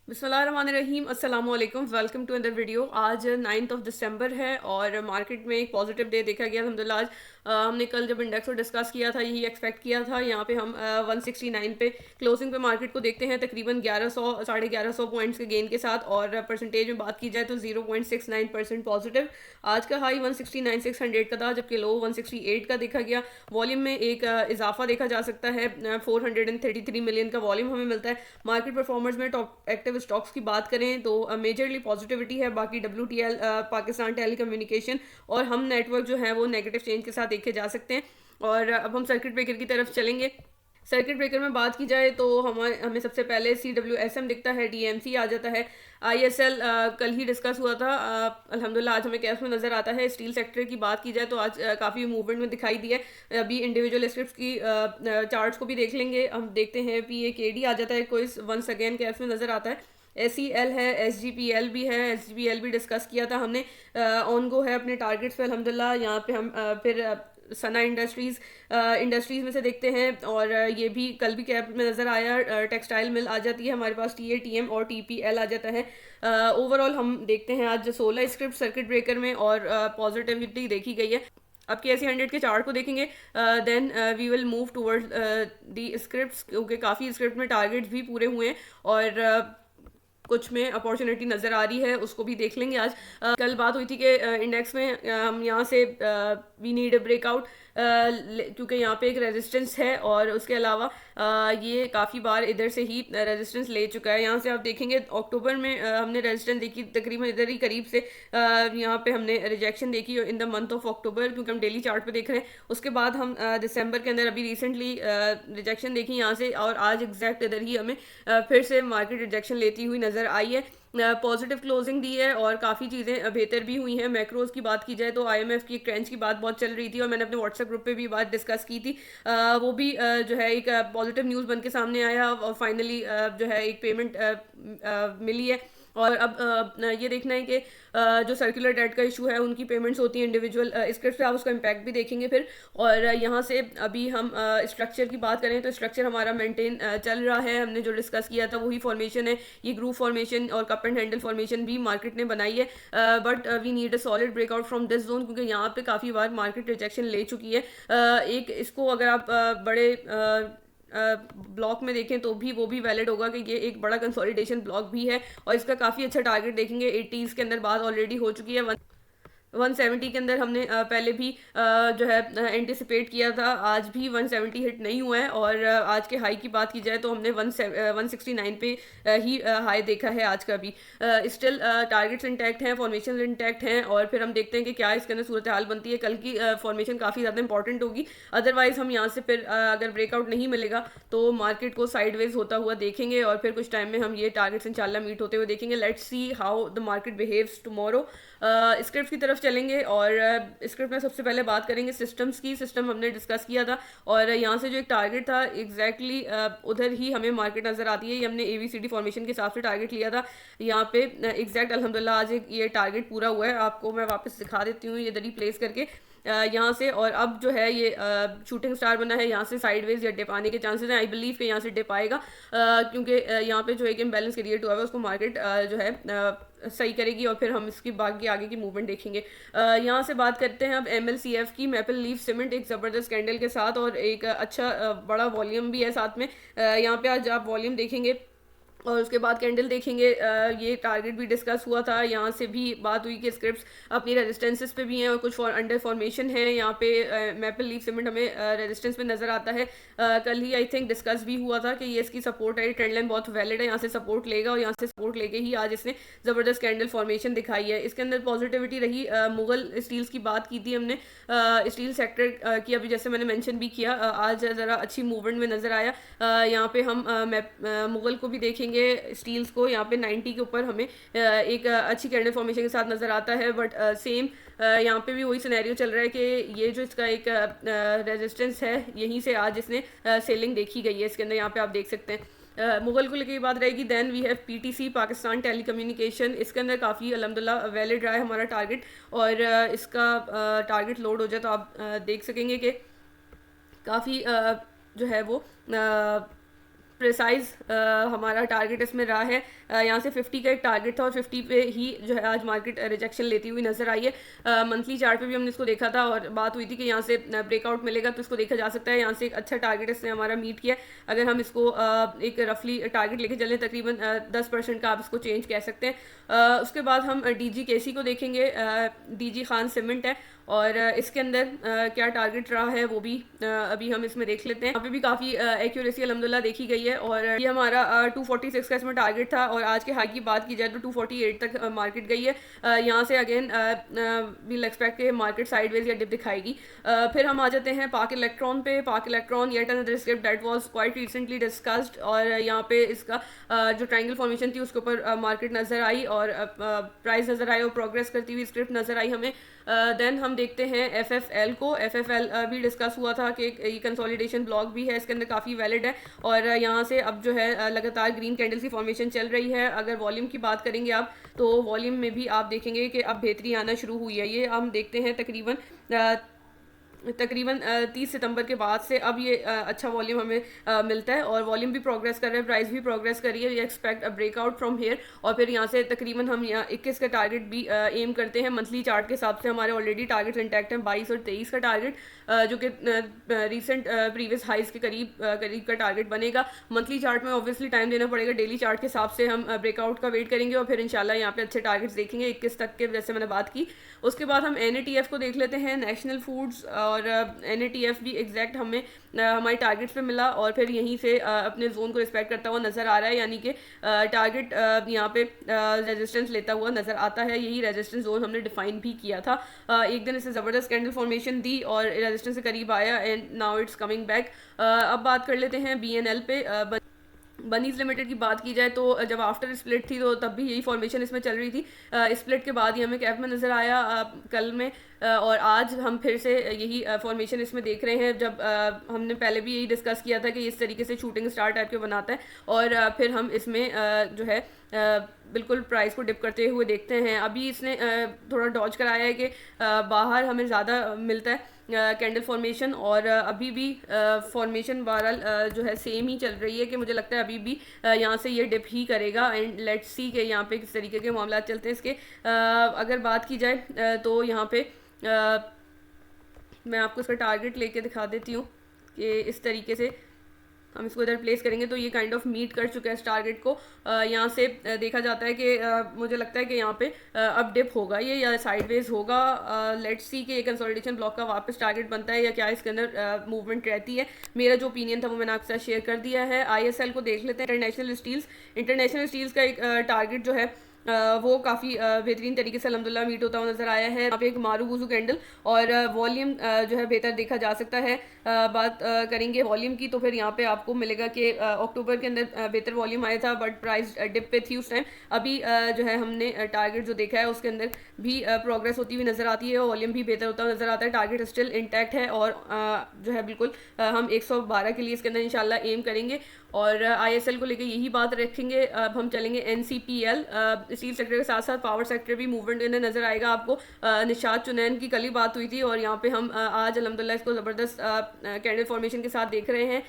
बिस्मिल्लाहिर्रहमानिर्रहीम, अस्सलाम वालेकुम, वेलकम टू अदर वीडियो। आज 9 दिसंबर है और मार्केट में एक पॉजिटिव डे देखा गया अल्हम्दुलिल्लाह। आज हमने कल जब इंडेक्स को डिस्कस किया था यही एक्सपेक्ट किया था। यहाँ पे हम 169 पे क्लोजिंग पे मार्केट को देखते हैं तकरीबन 1100 साढ़े 1100 पॉइंट्स के गेन के साथ, और परसेंटेज में बात की जाए तो 0.69% पॉजिटिव। आज का हाई 169,600 का था जबकि लो 168 का देखा गया। वॉल्यूम में एक इजाफा देखा जा सकता है, 433 मिलियन का वॉल्यूम हमें मिलता है। मार्केट परफॉर्मर्स में टॉप एक्टिव स्टॉक्स की बात करें तो मेजरली पॉजिटिविटी है। बाकी WTL पाकिस्तान टेलीकम्युनिकेशन और हम नेटवर्क जो है वो नेगेटिव चेंज के साथ देखे जा सकते हैं। और अब हम सर्किट ब्रेकर की तरफ चलेंगे। सर्किट ब्रेकर में बात की जाए तो हमें सबसे पहले CWSM दिखता है, DMC आ जाता है, ISL कल ही डिस्कस हुआ था। अल्हम्दुलिल्लाह आज हमें कैश में नज़र आता है। स्टील सेक्टर की बात की जाए तो आज काफ़ी मूवमेंट में दिखाई दी है। अभी इंडिविजुअल स्क्रिप्ट की चार्ट्स को भी देख लेंगे। हम देखते हैं PAKD आ जाता है, कोई वंस अगेन कैश में नज़र आता है। SEL है, SGPL भी है, SGPL भी डिस्कस किया था हमने। ऑन गो है अपने टारगेट्स पे अल्हम्दुलिल्लाह। यहाँ पे हम फिर सना इंडस्ट्रीज़ में से देखते हैं, और ये भी कल भी कैप में नज़र आया। टेक्सटाइल मिल आ जाती है हमारे पास, TATM और TPL आ जाता है। ओवरऑल हम देखते हैं आज 16 स्क्रिप्ट सर्किट ब्रेकर में और पॉजिटिविटी देखी गई है। अब KSE 100 के चार्ट को देखेंगे, then we will move toward the scripts, क्योंकि काफ़ी स्क्रिप्ट में टारगेट्स भी पूरे हुए हैं और कुछ में अपॉर्चुनिटी नज़र आ रही है, उसको भी देख लेंगे आज। कल बात हुई थी कि इंडेक्स में हम यहाँ से वी नीड अ ब्रेकआउट, क्योंकि यहाँ पे एक रेजिस्टेंस है और उसके अलावा ये काफ़ी बार इधर से ही रेजिस्टेंस ले चुका है। यहाँ से आप देखेंगे अक्टूबर में हमने रेजिस्टेंस देखी तकरीबन इधर ही करीब से। यहाँ पे हमने रिजेक्शन देखी in the month of October, क्योंकि हम डेली चार्ट पे देख रहे हैं। उसके बाद हम दिसंबर के अंदर अभी रिसेंटली रिजेक्शन देखी यहाँ से, और आज एग्जैक्ट इधर ही हमें फिर से मार्केट रिजेक्शन लेती हुई नज़र आई है। पॉजिटिव क्लोजिंग दी है और काफ़ी चीज़ें बेहतर भी हुई हैं। मैक्रोज की बात की जाए तो IMF की एक ट्रेंच की बात बहुत चल रही थी और मैंने अपने व्हाट्सएप ग्रुप पे भी बात डिस्कस की थी। वो भी जो है एक पॉजिटिव न्यूज़ बन के सामने आया और फाइनली जो है एक पेमेंट मिली है। और अब ये देखना है कि जो सर्कुलर डेट का इशू है उनकी पेमेंट्स होती हैं इंडिविजुअल स्क्रिप्ट पे, आप उसका इम्पैक्ट भी देखेंगे फिर। और यहाँ से अभी हम स्ट्रक्चर की बात करें तो स्ट्रक्चर हमारा मेंटेन चल रहा है। हमने जो डिस्कस किया था वही फॉर्मेशन है। ये ग्रुप फॉर्मेशन और कप एंड हैंडल फॉर्मेशन भी मार्केट ने बनाई है, but we need a solid breakout from this zone, क्योंकि यहाँ पे काफ़ी बार मार्केट रिजेक्शन ले चुकी है। एक इसको अगर आप बड़े ब्लॉक में देखें तो भी वो भी वैलिड होगा कि ये एक बड़ा कंसोलिडेशन ब्लॉक भी है, और इसका काफ़ी अच्छा टारगेट देखेंगे। 80s के अंदर बात ऑलरेडी हो चुकी है। 170 के अंदर हमने पहले भी जो है एंटिसिपेट किया था। आज भी 170 हिट नहीं हुआ है, और आज के हाई की बात की जाए तो हमने 169 पे ही हाई देखा है आज का भी। स्टिल टारगेट्स इंटैक्ट हैं, फॉर्मेशन इंटैक्ट हैं, और फिर हम देखते हैं कि क्या इसके अंदर सूरत हाल बनती है। कल की फॉर्मेशन काफ़ी ज़्यादा इंपॉर्टेंट होगी, अदरवाइज हम यहाँ से फिर अगर ब्रेकआउट नहीं मिलेगा तो मार्केट को साइडवेज होता हुआ देखेंगे, और फिर कुछ टाइम में हम ये टारगेट्स इंशाल्लाह मीट होते हुए देखेंगे। Let's see how the market behaves tomorrow. Script की तरफ चलेंगे और स्क्रिप्ट में सबसे पहले बात करेंगे सिस्टम्स की। सिस्टम हमने डिस्कस किया था और यहाँ से जो एक टारगेट था एग्जैक्टली उधर ही हमें मार्केट नज़र आती है। ये हमने ABCD फॉर्मेशन के हिसाब से टारगेट लिया था यहाँ पे। एग्जैक्ट अल्हम्दुलिल्लाह आज ये टारगेट पूरा हुआ है। आपको मैं वापस दिखा देती हूँ ये दरी प्लेस करके यहाँ से। और अब जो है ये शूटिंग स्टार बना है, यहाँ से साइडवेज या डिप आने के चांसेस हैं। आई बिलीव कि यहाँ से डिप आएगा, क्योंकि यहाँ पे जो एक इम्बैलेंस क्रिएट हुआ है उसको मार्केट जो है सही करेगी, और फिर हम इसकी बाकी आगे की मूवमेंट देखेंगे। यहाँ से बात करते हैं अब MLCF की। मैपल लीफ सीमेंट एक ज़बरदस्त कैंडल के साथ और एक अच्छा बड़ा वॉल्यूम भी है साथ में। यहाँ पे आज आप वॉल्यूम देखेंगे और उसके बाद कैंडल देखेंगे। ये टारगेट भी डिस्कस हुआ था, यहाँ से भी बात हुई कि स्क्रिप्ट्स अपनी रेजिस्टेंसेस पे भी हैं और कुछ अंडर फॉर्मेशन है। यहाँ पे मैपल लीफ सीमेंट हमें रेजिस्टेंस पे नज़र आता है। कल ही आई थिंक डिस्कस भी हुआ था कि ये इसकी सपोर्ट है, ट्रेंड लाइन बहुत वैलिड है, यहाँ से सपोर्ट लेगा और यहाँ से सपोर्ट लेके ही आज इसने ज़बरदस्त कैंडल फॉर्मेशन दिखाई है। इसके अंदर पॉजिटिविटी रही। मुगल स्टील्स की बात की थी हमने, स्टील सेक्टर की अभी जैसे मैंने मेंशन भी किया। आज ज़रा अच्छी मूवमेंट में नज़र आया। यहाँ पे हम मुगल को भी देखेंगे, स्टील्स को यहाँ पे 90 के ऊपर हमें एक अच्छी कैंडल फॉर्मेशन के साथ नज़र आता है। बट सेम यहाँ पे भी वही सिनेरियो चल रहा है कि ये जो इसका एक रेजिस्टेंस है यहीं से आज इसने सेलिंग देखी गई है। इसके अंदर यहाँ पे आप देख सकते हैं। मुगल को लेकर बात रहेगी। Then we have PTC Pakistan telecommunication. इसके अंदर काफ़ी अल्हम्दुलिल्लाह वैलिड रहा है हमारा टारगेट, और इसका टारगेट लोड हो जाए तो आप देख सकेंगे कि काफ़ी जो है वो प्रिसाइज हमारा टारगेट इसमें रहा है। यहाँ से 50 का एक टारगेट था और 50 पे ही जो है आज मार्केट रिजेक्शन लेती हुई नजर आई है। मंथली चार्ट पे भी हमने इसको देखा था और बात हुई थी कि यहाँ से ब्रेकआउट मिलेगा तो इसको देखा जा सकता है। यहाँ से एक अच्छा टारगेट इसने हमारा मीट किया। अगर हम इसको एक रफली टारगेट लेके चलें तकरीबन 10% का आप इसको चेंज कह सकते हैं। उसके बाद हम DGKC को देखेंगे। DG खान सीमेंट है और इसके अंदर क्या टारगेट रहा है वो भी अभी हम इसमें देख लेते हैं। यहाँ पे भी काफ़ी एक्यूरेसी अल्हम्दुलिल्लाह देखी गई है और ये हमारा 246 का इसमें टारगेट था और आज के हाई की बात की जाए तो 248 तक मार्केट गई है। यहाँ से अगेन वील एक्सपेक्ट के मार्केट साइडवेज या डिप दिखाएगी। फिर हम आ जाते हैं पाक इलेक्ट्रॉन पे। पाक electron yet another script that was quite recently discussed और यहाँ पे इसका जो ट्रायंगल फॉर्मेशन थी उसके ऊपर मार्केट नज़र आई और प्राइस नज़र आई और प्रोग्रेस करती हुई स्क्रिप्ट नज़र आई हमें। देन हम देखते हैं FFL को। FFL भी डिस्कस हुआ था कि ये कंसोलिडेशन ब्लॉक भी है, इसके अंदर काफ़ी वैलिड है और यहाँ से अब जो है लगातार ग्रीन कैंडल की फॉर्मेशन चल रही है। अगर वॉल्यूम की बात करेंगे आप तो वॉल्यूम में भी आप देखेंगे कि अब बेहतरी आना शुरू हुई है। ये हम देखते हैं तकरीबन 30 सितंबर के बाद से अब ये अच्छा वॉल्यूम हमें मिलता है और वॉल्यूम भी प्रोग्रेस कर रहा है, प्राइस भी प्रोग्रेस कर रही है। We expect a breakout from here और फिर यहाँ से तकरीबन हम यहाँ 21 का टारगेट भी एम करते हैं। मंथली चार्ट के हिसाब से हमारे ऑलरेडी टारगेट्स इंटैक्ट हैं। 22 और 23 का टारगेट जो कि रिसेंट प्रीवियस हाइज के करीब का टारगेट बनेगा। मंथली चार्ट में ऑब्वियसली टाइम देना पड़ेगा। डेली चार्ट के हिसाब से हम ब्रेकआउट का वेट करेंगे और फिर इंशाल्लाह यहाँ पे अच्छे टारगेट्स देखेंगे 21 तक के, जैसे मैंने बात की। उसके बाद हम NATF को देख लेते हैं, नेशनल फूड्स। और NATF भी एग्जैक्ट हमें हमारे टारगेट्स पे मिला और फिर यहीं से अपने जोन को रिस्पेक्ट करता हुआ नज़र आ रहा है, यानी कि टारगेट यहाँ पे रेजिस्टेंस लेता हुआ नज़र आता है। यही रेजिस्टेंस जोन हमने डिफाइन भी किया था। एक दिन इसे ज़बरदस्त कैंडल फॉर्मेशन दी और रेजिस्टेंस से करीब आया and now it's coming back. अब बात कर लेते हैं BNL पे। बनीज लिमिटेड की बात की जाए तो जब आफ्टर स्प्लिट थी तो तब भी यही फॉर्मेशन इसमें चल रही थी। स्प्लिट के बाद ही हमें कैप में नज़र आया कल में और आज हम फिर से यही फॉर्मेशन इसमें देख रहे हैं। जब हमने पहले भी यही डिस्कस किया था कि इस तरीके से शूटिंग स्टार टाइप के बनाता है और फिर हम इसमें जो है बिल्कुल प्राइस को डिप करते हुए देखते हैं। अभी इसने थोड़ा डॉज कराया है कि बाहर हमें ज़्यादा मिलता है कैंडल फॉर्मेशन और अभी भी फॉर्मेशन बहरहाल जो है सेम ही चल रही है कि मुझे लगता है अभी भी यहाँ से ये डिप ही करेगा एंड लेट्स सी कि यहाँ पे किस तरीके के मामला चलते हैं इसके। अगर बात की जाए तो यहाँ पे मैं आपको इसका टारगेट लेके दिखा देती हूँ कि इस तरीके से हम इसको इधर प्लेस करेंगे तो ये काइंड ऑफ मीट कर चुका है इस टारगेट को। यहाँ से देखा जाता है कि मुझे लगता है कि यहाँ पे अब डिप होगा ये या साइडवेज होगा। लेट्स सी कि ये कंसोलिडेशन ब्लॉक का वापस टारगेट बनता है या क्या इसके अंदर मूवमेंट रहती है। मेरा जो ओपिनियन था वो मैंने आपके साथ शेयर कर दिया है। ISL को देख लेते हैं, इंटरनेशनल स्टील्स का एक टारगेट जो है वो काफ़ी बेहतरीन तरीके से अल्हम्दुलिल्लाह मीट होता हुआ नज़र आया है। यहाँ पे एक मारूगुजू कैंडल और वॉल्यूम जो है बेहतर देखा जा सकता है। बात करेंगे वॉल्यूम की तो फिर यहाँ पे आपको मिलेगा कि अक्टूबर के अंदर बेहतर वॉल्यूम आया था बट प्राइस डिप पे थी उस टाइम। अभी जो है हमने टारगेट जो देखा है उसके अंदर भी प्रोग्रेस होती हुई नज़र आती है और वॉल्यूम भी बेहतर होता हुआ नज़र आता है। टारगेट स्टिल इंटैक्ट है और जो है बिल्कुल हम 112 के लिए इसके अंदर इंशाल्लाह एम करेंगे और ISL को लेके यही बात रखेंगे। अब हम चलेंगे NCPL। स्टील सेक्टर के साथ साथ पावर सेक्टर भी मूवमेंट इन्हें नज़र आएगा आपको। निशात चुनैन की कल ही बात हुई थी और यहाँ पे हम आज अल्हम्दुलिल्लाह इसको ज़बरदस्त कैंडल फॉर्मेशन के साथ देख रहे हैं।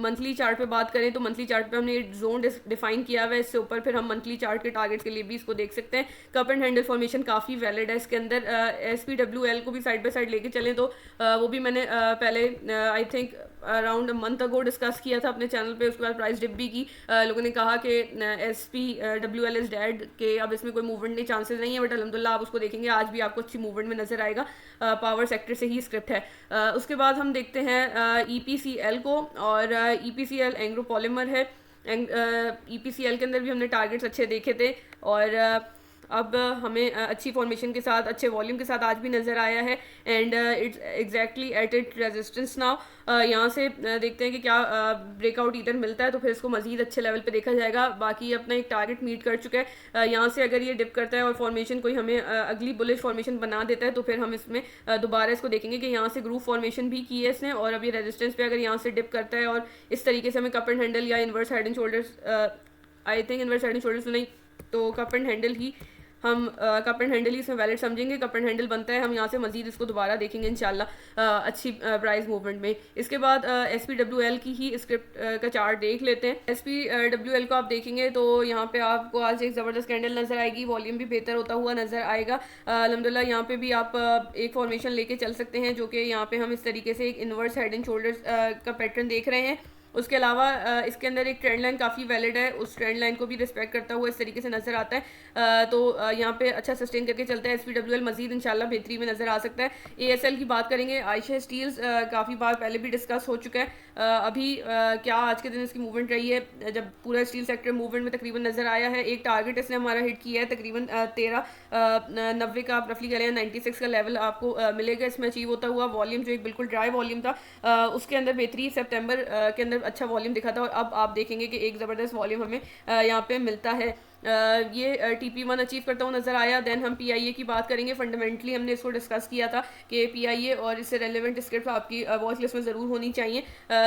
मंथली चार्ट पे बात करें तो मंथली चार्ट पे हमने जोन डिफाइन किया हुआ है, इससे ऊपर फिर हम मंथली चार्ट के टारगेट्स के लिए भी इसको देख सकते हैं। कप एंड हैंडल फॉर्मेशन काफ़ी वैलिड है इसके अंदर। SPWL को भी साइड बाई साइड लेके चलें तो वो भी मैंने पहले I think around month ago discuss किया था अपने चैनल पे। उसके बाद प्राइस डिप भी की। लोगों ने कहा कि SPWL इज़ डेड के अब इसमें कोई मूवमेंट नहीं, चांसेस नहीं है, बट अल्हम्दुलिल्लाह आप उसको देखेंगे आज भी आपको अच्छी मूवमेंट में नजर आएगा। पावर सेक्टर से ही स्क्रिप्ट है। उसके बाद हम देखते हैं EPCL को और EPCL एंग्रो पॉलीमर है। EPCL के अंदर भी हमने टारगेट्स अच्छे देखे थे और अब हमें अच्छी फॉर्मेशन के साथ अच्छे वॉल्यूम के साथ आज भी नज़र आया है and it's exactly at it resistance now. यहाँ से देखते हैं कि क्या ब्रेकआउट इधर मिलता है तो फिर इसको मज़ीद अच्छे लेवल पे देखा जाएगा। बाकी अपना एक टारगेट मीट कर चुका है। यहाँ से अगर ये डिप करता है और फॉर्मेशन कोई हमें अगली बुलिश फॉर्मेशन बना देता है तो फिर हम इसमें दोबारा इसको देखेंगे कि यहाँ से ग्रुप फॉर्मेशन भी की है इसने और अब ये रेजिस्टेंस पे अगर यहाँ से डिप करता है और इस तरीके से हमें कप एंड हैंडल या inverse head and shoulders, I think inverse head and shoulders नहीं तो कप एंड हैंडल ही हम कप एंड हैंडल ही इसमें वैलिड समझेंगे। कप एंड हैंडल बनता है, हम यहाँ से मजीद इसको दोबारा देखेंगे इंशाल्लाह अच्छी प्राइस मूवमेंट में। इसके बाद SPWL की ही स्क्रिप्ट का चार्ट देख लेते हैं। SPWL को आप देखेंगे तो यहाँ पे आपको आज एक ज़बरदस्त कैंडल नज़र आएगी, वॉल्यूम भी बेहतर होता हुआ नज़र आएगा। अल्हम्दुलिल्लाह यहाँ पे भी आप एक फॉर्मेशन लेके चल सकते हैं, जो कि यहाँ पे हम इस तरीके से एक इन्वर्स हेड एंड शोल्डर्स का पैटर्न देख रहे हैं। उसके अलावा इसके अंदर एक ट्रेंड लाइन काफ़ी वैलिड है, उस ट्रेंड लाइन को भी रिस्पेक्ट करता हुआ इस तरीके से नज़र आता है। तो यहाँ पे अच्छा सस्टेन करके चलता है। SPWL मजीद इंशाल्लाह बेहतरी में नज़र आ सकता है। ASL की बात करेंगे, आयशा स्टील्स काफ़ी बार पहले भी डिस्कस हो चुका है। अभी क्या आज के दिन इसकी मूवमेंट रही है, जब पूरा स्टील सेक्टर मूवमेंट में तकरीबन नज़र आया है। एक टारगेट इसने हमारा हिट किया है तकरीबन 1390 का, आप रफली करें 96 का लेवल आपको मिलेगा इसमें अचीव होता हुआ। वॉल्यूम जो एक बिल्कुल ड्राई वॉल्यूम था, उसके अंदर बेहतरी सितंबर के अंदर अच्छा वॉल्यूम दिखा था, और अब आप देखेंगे कि एक ज़बरदस्त वॉल्यूम हमें यहाँ पे मिलता है। ये TP1 अचीव करता हुआ नज़र आया। देन हम PIA की बात करेंगे। फंडामेंटली हमने इसको डिस्कस किया था कि PIA और इससे रेलेवेंट स्क्रिप्ट आपकी वॉच लिस्ट में ज़रूर होनी चाहिए।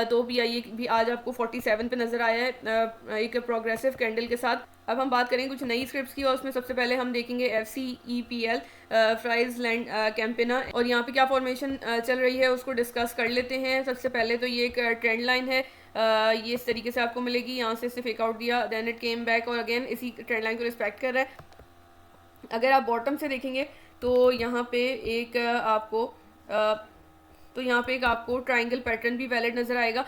तो PIA भी आज आपको 47 पे नज़र आया है एक प्रोग्रेसिव कैंडल के साथ। अब हम बात करेंगे कुछ नई स्क्रिप्ट्स की, और उसमें सबसे पहले हम देखेंगे FCEPL फ्राइज लैंड कैंपेना, और यहाँ पे क्या फॉर्मेशन चल रही है उसको डिस्कस कर लेते हैं। सबसे पहले तो ये एक ट्रेंड लाइन है, ये इस तरीके से आपको मिलेगी। यहाँ से इसने फेक आउट दिया, देन इट केम बैक और अगेन इसी ट्रेंड लाइन को रिस्पेक्ट कर रहा है। अगर आप बॉटम से देखेंगे तो यहाँ पे एक आपको ट्रायंगल पैटर्न भी वैलिड नज़र आएगा।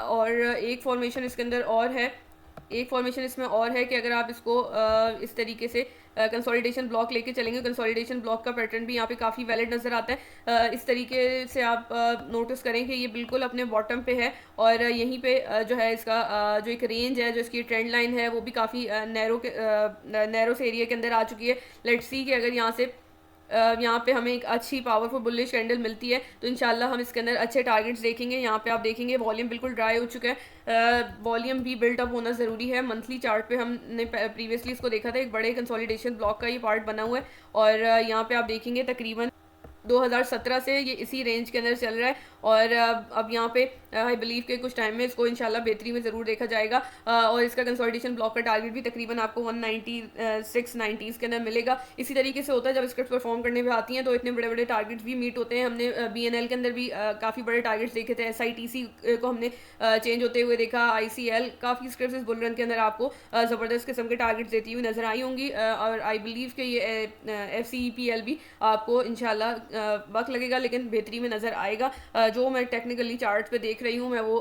और एक फॉर्मेशन इसके अंदर और है, एक फॉर्मेशन इसमें और है कि अगर आप इसको इस तरीके से कंसोलिडेशन ब्लॉक लेके चलेंगे, कंसोलिडेशन ब्लॉक का पैटर्न भी यहाँ पे काफ़ी वैलिड नज़र आता है। इस तरीके से आप नोटिस करें कि ये बिल्कुल अपने बॉटम पे है, और यहीं पे जो है इसका जो एक रेंज है, जो इसकी ट्रेंड लाइन है, वो भी काफ़ी नैरो से एरिया के अंदर आ चुकी है। लेट्स सी कि अगर यहाँ पे हमें एक अच्छी पावरफुल बुलिश कैंडल मिलती है तो इंशाल्लाह हम इसके अंदर अच्छे टारगेट्स देखेंगे। यहाँ पे आप देखेंगे वॉल्यूम बिल्कुल ड्राई हो चुका है, वॉल्यूम भी बिल्ट अप होना ज़रूरी है। मंथली चार्ट पे हमने प्रीवियसली इसको देखा था, एक बड़े कंसोलिडेशन ब्लॉक का ये पार्ट बना हुआ है, और यहाँ पे आप देखेंगे तकरीबन 2017 से ये इसी रेंज के अंदर चल रहा है, और अब यहाँ पे आई बिलीव के कुछ टाइम में इसको इंशाल्लाह बेहतरी में ज़रूर देखा जाएगा। और इसका कंसोलिडेशन ब्लॉक का टारगेट भी तकरीबन आपको 196-90s के अंदर मिलेगा। इसी तरीके से होता है जब स्क्रिप्ट परफॉर्म करने पे आती हैं तो इतने बड़े बड़े टारगेट्स भी मीट होते हैं। हमने BNL के अंदर भी काफ़ी बड़े टारगेट्स देखे थे, SITC को हमने चेंज होते हुए देखा, ICL काफ़ी स्क्रिप्ट इस बुल रन के अंदर आपको ज़बरदस्त किस्म के टारगेट्स देती हुई नज़र आई होंगी। और आई बिलीव के ये FCEPL भी आपको इंशाल्लाह वक्त लगेगा लेकिन बेहतरी में नज़र आएगा। जो मैं टेक्निकली चार्ट पे देख रही हूँ मैं वो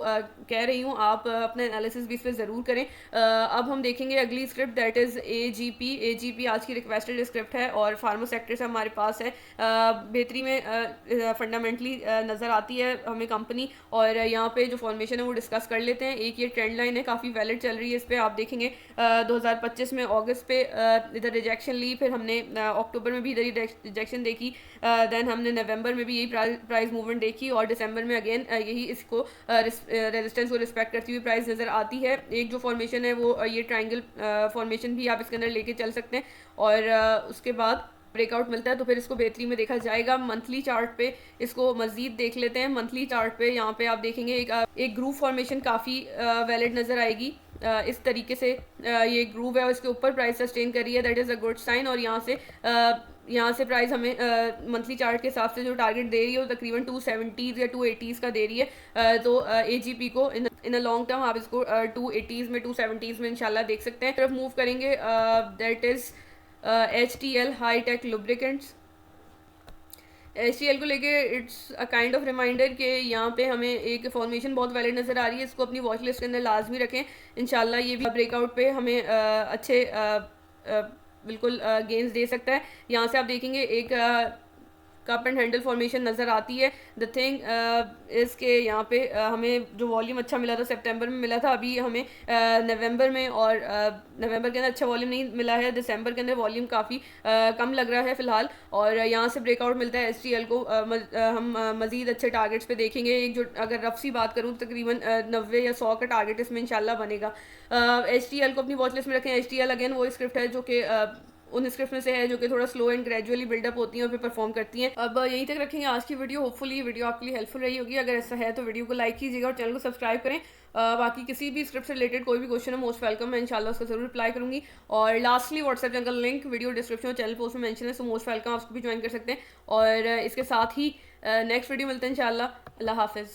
कह रही हूँ, आप अपने एनालिसिस भी इस पर ज़रूर करें। अब हम देखेंगे अगली स्क्रिप्ट, दैट इज़ AGP आज की रिक्वेस्टेड स्क्रिप्ट है और फार्मा सेक्टर से हमारे पास है। बेहतरी में फंडामेंटली नज़र आती है हमें कंपनी, और यहाँ पे जो फॉर्मेशन है वो डिस्कस कर लेते हैं। एक ये ट्रेंड लाइन है काफ़ी वैलिड चल रही है, इस पर आप देखेंगे 2025 में अगस्त पे इधर रिजेक्शन ली, फिर हमने अक्टूबर में भी इधर ही रिजेक्शन देखी, देन हमने नवंबर में भी यही प्राइस मूवमेंट देखी, और दिसंबर में अगेन यही इसको रेजिस्टेंस को रिस्पेक्ट करती हुई प्राइस नज़र आती है। एक जो फॉर्मेशन है वो ये ट्रायंगल फॉर्मेशन भी आप इसके अंदर लेके चल सकते हैं, और उसके बाद ब्रेकआउट मिलता है तो फिर इसको बेहतरी में देखा जाएगा। मंथली चार्ट पे इसको मजीद देख लेते हैं। मंथली चार्ट पे यहाँ पे आप देखेंगे एक ग्रूव फॉर्मेशन काफ़ी वैलिड नज़र आएगी। इस तरीके से ये ग्रूव है और इसके ऊपर प्राइस सस्टेन कर रही है, that is a good sign. और यहाँ से प्राइस हमें मंथली चार्ट के हिसाब से जो टारगेट दे रही है वो तकरीबन 270s या 280s का दे रही है। तो AGP को इन अ लॉन्ग टर्म आप इसको 280s में 270s में इंशाल्लाह देख सकते हैं। तरफ मूव करेंगे, that is HTL high tech lubricants. HTL को लेके it's a kind of reminder कि यहाँ पे हमें एक फॉर्मेशन बहुत वैलिड नज़र आ रही है, इसको अपनी वॉच लिस्ट के अंदर लाजमी रखें। इंशाल्लाह ये भी ब्रेकआउट पे हमें अच्छे बिल्कुल गेंस दे सकता है। यहाँ से आप देखेंगे एक कप एंड हैंडल फॉर्मेशन नज़र आती है। द थिंग इज़ के यहाँ पे हमें जो वॉल्यूम अच्छा मिला था सितंबर में मिला था, अभी हमें नवंबर में और नवंबर के अंदर अच्छा वॉल्यूम नहीं मिला है, दिसंबर के अंदर वॉल्यूम काफ़ी कम लग रहा है फ़िलहाल। और यहाँ से ब्रेकआउट मिलता है HTL को हम मज़ीद अच्छे टारगेट्स पे देखेंगे। एक जो अगर रफ सी बात करूँ तकरीबन 90 या 100 का टारगेट इसमें इंशाल्लाह बनेगा। HTL को अपनी वॉच लिस्ट में रखें। HTL अगेन वो स्क्रिप्ट है जो कि उन स्क्रिप्ट में से है जो कि थोड़ा स्लो एंड ग्रेजुअली बिल्डअप होती हैं और फिर परफॉर्म करती हैं। अब यहीं तक रखेंगे आज की वीडियो। होपफुली वीडियो आपके लिए हेल्पफुल रही होगी। अगर ऐसा है तो वीडियो को लाइक कीजिएगा और चैनल को सब्सक्राइब करें। बाकी किसी भी स्क्रिप्ट से रिलेटेड कोई भी क्वेश्चन है, मोस्ट वेलकम, मैं इंशाल्लाह उसका जरूर रिप्लाई करूंगी। और लास्टली व्हाट्सएप चैनल का लिंक वीडियो डिस्क्रिप्शन और चैनल पोस्ट में मेंशन है, सो मोस्ट वेलकम, आप उसको भी ज्वाइन कर सकते हैं। और इसके साथ ही नेक्स्ट वीडियो मिलते हैं इंशाल्लाह। अल्लाह हाफिज़।